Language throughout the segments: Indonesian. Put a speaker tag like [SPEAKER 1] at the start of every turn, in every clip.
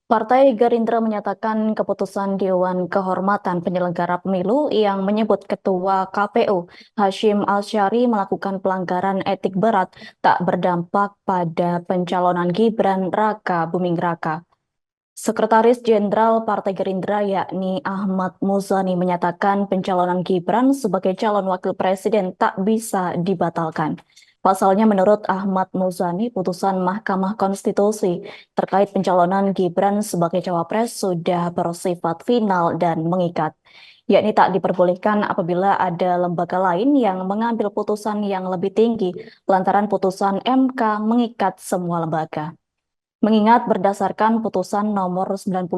[SPEAKER 1] Partai Gerindra menyatakan keputusan Dewan Kehormatan Penyelenggara Pemilu yang menyebut Ketua KPU Hashim Asyari melakukan pelanggaran etik berat tak berdampak pada pencalonan Gibran Raka Buming Raka. Sekretaris Jenderal Partai Gerindra yakni Ahmad Muzani menyatakan pencalonan Gibran sebagai calon wakil presiden tak bisa dibatalkan. Pasalnya menurut Ahmad Muzani, putusan Mahkamah Konstitusi terkait pencalonan Gibran sebagai cawapres sudah bersifat final dan mengikat, yakni tak diperbolehkan apabila ada lembaga lain yang mengambil putusan yang lebih tinggi lantaran putusan MK mengikat semua lembaga. Mengingat berdasarkan putusan nomor 90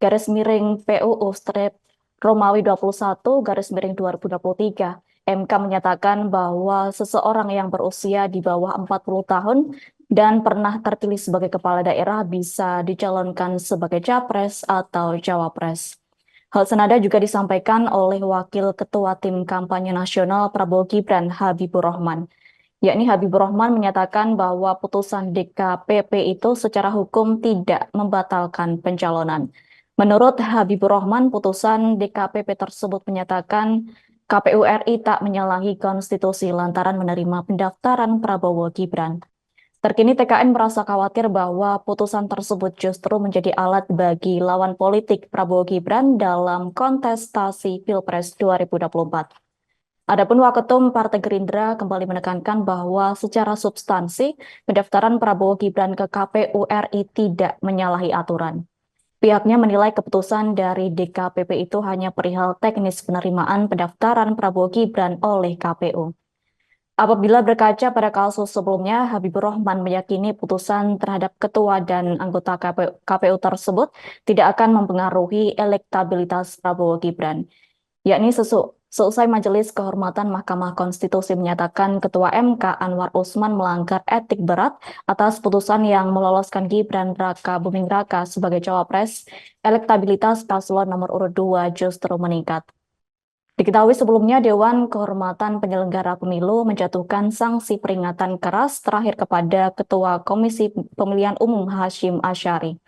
[SPEAKER 1] garis miring PUU strip Romawi 21 garis miring 2023, MK menyatakan bahwa seseorang yang berusia di bawah 40 tahun dan pernah terpilih sebagai kepala daerah bisa dicalonkan sebagai capres atau cawapres. Hal senada juga disampaikan oleh Wakil Ketua Tim Kampanye Nasional Prabowo Gibran Habibur Rahman, yakni Habibur Rahman menyatakan bahwa putusan DKPP itu secara hukum tidak membatalkan pencalonan. Menurut Habibur Rahman, putusan DKPP tersebut menyatakan KPU RI tak menyalahi konstitusi lantaran menerima pendaftaran Prabowo Gibran. Terkini TKN merasa khawatir bahwa putusan tersebut justru menjadi alat bagi lawan politik Prabowo Gibran dalam kontestasi Pilpres 2024. Adapun Waketum Partai Gerindra kembali menekankan bahwa secara substansi pendaftaran Prabowo Gibran ke KPU RI tidak menyalahi aturan. Pihaknya menilai keputusan dari DKPP itu hanya perihal teknis penerimaan pendaftaran Prabowo Gibran oleh KPU. Apabila berkaca pada kasus sebelumnya, Habibur Rahman meyakini putusan terhadap ketua dan anggota KPU tersebut tidak akan mempengaruhi elektabilitas Prabowo Gibran, yakni seusai Majelis Kehormatan Mahkamah Konstitusi menyatakan Ketua MK Anwar Usman melanggar etik berat atas putusan yang meloloskan Gibran Raka Buming Raka sebagai cawapres, elektabilitas paslon nomor urut 2 justru meningkat. Diketahui sebelumnya Dewan Kehormatan Penyelenggara Pemilu menjatuhkan sanksi peringatan keras terakhir kepada Ketua Komisi Pemilihan Umum Hashim Asyari.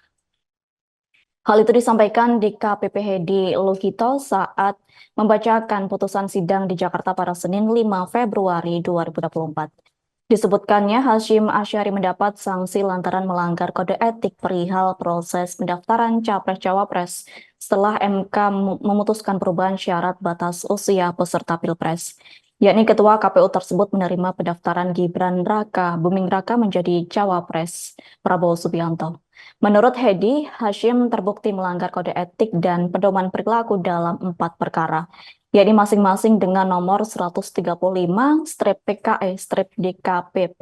[SPEAKER 1] Hal itu disampaikan di KPP Hedi Lugito saat membacakan putusan sidang di Jakarta pada Senin 5 Februari 2024. Disebutkannya Hashim Asyari mendapat sanksi lantaran melanggar kode etik perihal proses pendaftaran Capres-Cawapres setelah MK memutuskan perubahan syarat batas usia peserta Pilpres, yakni Ketua KPU tersebut menerima pendaftaran Gibran Raka Buming Raka menjadi Cawapres Prabowo Subianto. Menurut Hedi, Hashim terbukti melanggar kode etik dan pedoman perilaku dalam 4 perkara, yakni masing-masing dengan nomor 135-PKE-DKPP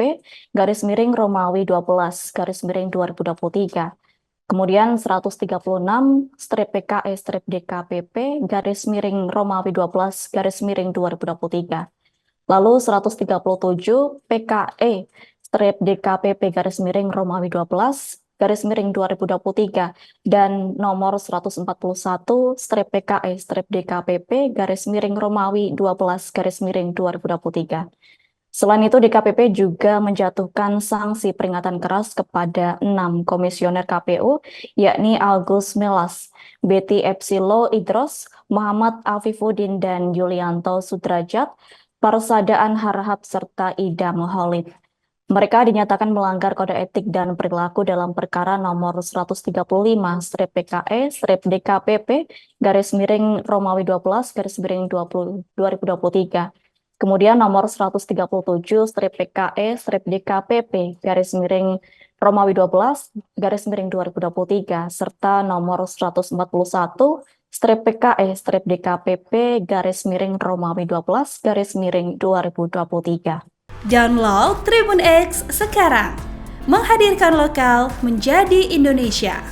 [SPEAKER 1] garis miring Romawi 12 garis miring 2023. Kemudian 136-PKE-DKPP garis miring Romawi 12 garis miring 2023. Lalu 137 PKE-DKPP garis miring Romawi 12 garis miring 2023 dan nomor 141-PKE-DKPP garis miring Romawi 12 garis miring 2023. Selain itu, DKPP juga menjatuhkan sanksi peringatan keras kepada 6 komisioner KPU, yakni Agus Melas, Betty Epsilo Idros, Muhammad Afifuddin, dan Yulianto Sudrajat, Parsadaan Harahap, serta Ida Moholid. Mereka dinyatakan melanggar kode etik dan perilaku dalam perkara nomor 135-PKE-DKPP garis miring Romawi 12 garis miring 2023. Kemudian nomor 137-PKE-DKPP garis miring Romawi 12 garis miring 2023 serta nomor 141-PKE-DKPP garis miring Romawi 12 garis miring 2023.
[SPEAKER 2] Download Tribun X sekarang, menghadirkan lokal menjadi Indonesia.